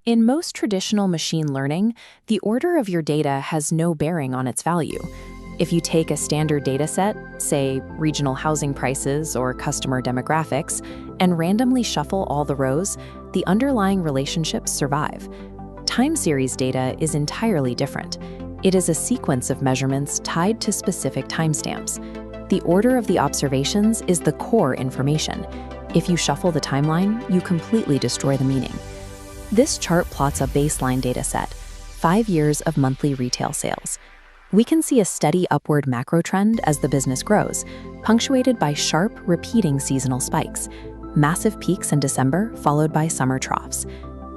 In most traditional machine learning, the order of your data has no bearing on its value. If you take a standard dataset, say regional housing prices or customer demographics, and randomly shuffle all the rows, the underlying relationships survive. Time series data is entirely different. It is a sequence of measurements tied to specific timestamps. The order of the observations is the core information. If you shuffle the timeline, you completely destroy the meaning. This chart plots a baseline dataset, 5 years of monthly retail sales. We can see a steady upward macro trend as the business grows, punctuated by sharp, repeating seasonal spikes, massive peaks in December followed by summer troughs.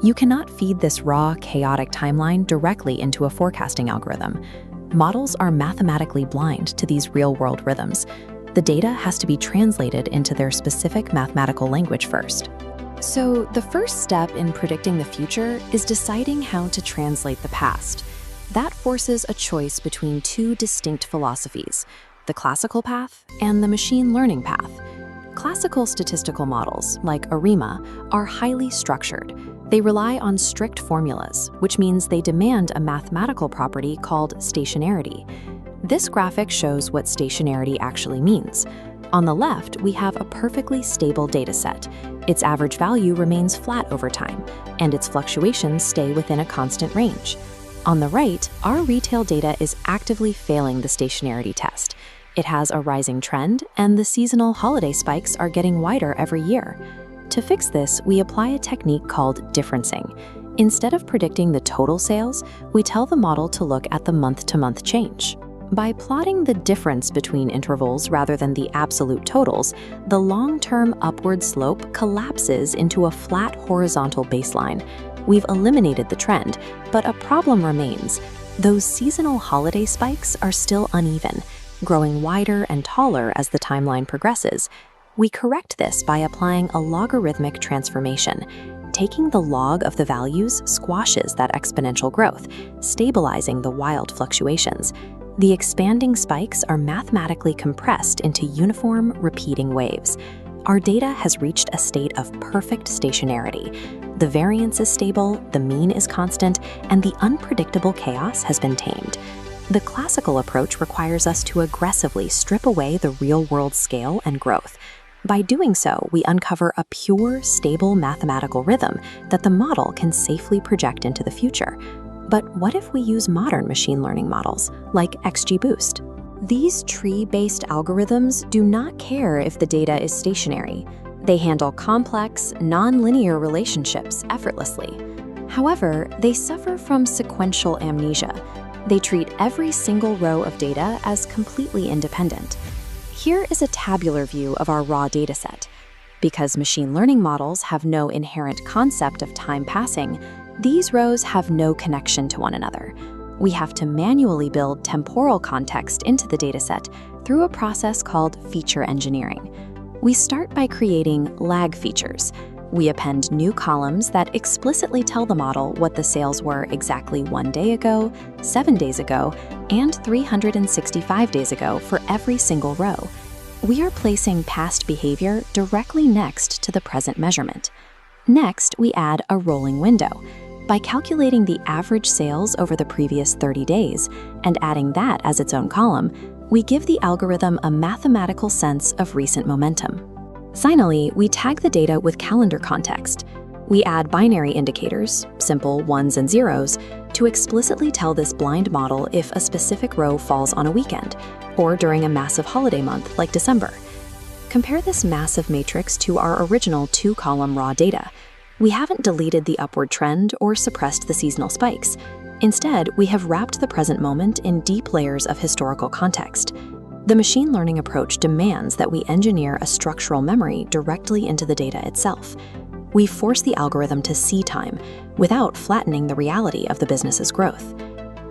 You cannot feed this raw, chaotic timeline directly into a forecasting algorithm. Models are mathematically blind to these real-world rhythms. The data has to be translated into their specific mathematical language first. So, the first step in predicting the future is deciding how to translate the past. That forces a choice between two distinct philosophies, the classical path and the machine learning path. Classical statistical models, like ARIMA, are highly structured. They rely on strict formulas, which means they demand a mathematical property called stationarity. This graphic shows what stationarity actually means. On the left, we have a perfectly stable dataset. Its average value remains flat over time, and its fluctuations stay within a constant range. On the right, our retail data is actively failing the stationarity test. It has a rising trend, and the seasonal holiday spikes are getting wider every year. To fix this, we apply a technique called differencing. Instead of predicting the total sales, we tell the model to look at the month-to-month change. By plotting the difference between intervals rather than the absolute totals, the long-term upward slope collapses into a flat horizontal baseline. We've eliminated the trend, but a problem remains. Those seasonal holiday spikes are still uneven, growing wider and taller as the timeline progresses. We correct this by applying a logarithmic transformation. Taking the log of the values squashes that exponential growth, stabilizing the wild fluctuations. The expanding spikes are mathematically compressed into uniform, repeating waves. Our data has reached a state of perfect stationarity. The variance is stable, the mean is constant, and the unpredictable chaos has been tamed. The classical approach requires us to aggressively strip away the real-world scale and growth. By doing so, we uncover a pure, stable mathematical rhythm that the model can safely project into the future. But what if we use modern machine learning models, like XGBoost? These tree-based algorithms do not care if the data is stationary. They handle complex, non-linear relationships effortlessly. However, they suffer from sequential amnesia. They treat every single row of data as completely independent. Here is a tabular view of our raw dataset. Because machine learning models have no inherent concept of time passing, these rows have no connection to one another. We have to manually build temporal context into the dataset through a process called feature engineering. We start by creating lag features. We append new columns that explicitly tell the model what the sales were exactly 1 day ago, 7 days ago, and 365 days ago for every single row. We are placing past behavior directly next to the present measurement. Next, we add a rolling window. By calculating the average sales over the previous 30 days and adding that as its own column, we give the algorithm a mathematical sense of recent momentum. Finally, we tag the data with calendar context. We add binary indicators, simple ones and zeros, to explicitly tell this blind model if a specific row falls on a weekend or during a massive holiday month like December. Compare this massive matrix to our original 2-column raw data. We haven't deleted the upward trend or suppressed the seasonal spikes. Instead, we have wrapped the present moment in deep layers of historical context. The machine learning approach demands that we engineer a structural memory directly into the data itself. We force the algorithm to see time without flattening the reality of the business's growth.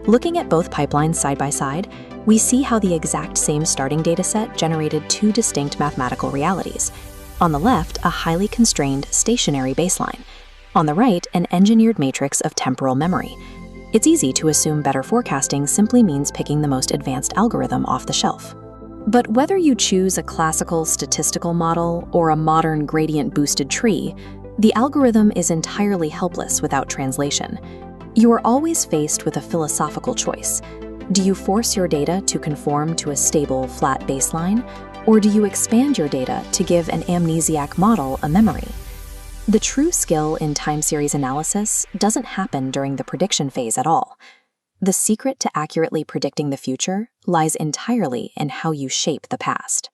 Looking at both pipelines side by side, we see how the exact same starting dataset generated two distinct mathematical realities. On the left, a highly constrained stationary baseline. On the right, an engineered matrix of temporal memory. It's easy to assume better forecasting simply means picking the most advanced algorithm off the shelf. But whether you choose a classical statistical model or a modern gradient-boosted tree, The algorithm is entirely helpless without translation. You are always faced with a philosophical choice. Do you force your data to conform to a stable, flat baseline, or do you expand your data to give an amnesiac model a memory? The true skill in time series analysis doesn't happen during the prediction phase at all. The secret to accurately predicting the future lies entirely in how you shape the past.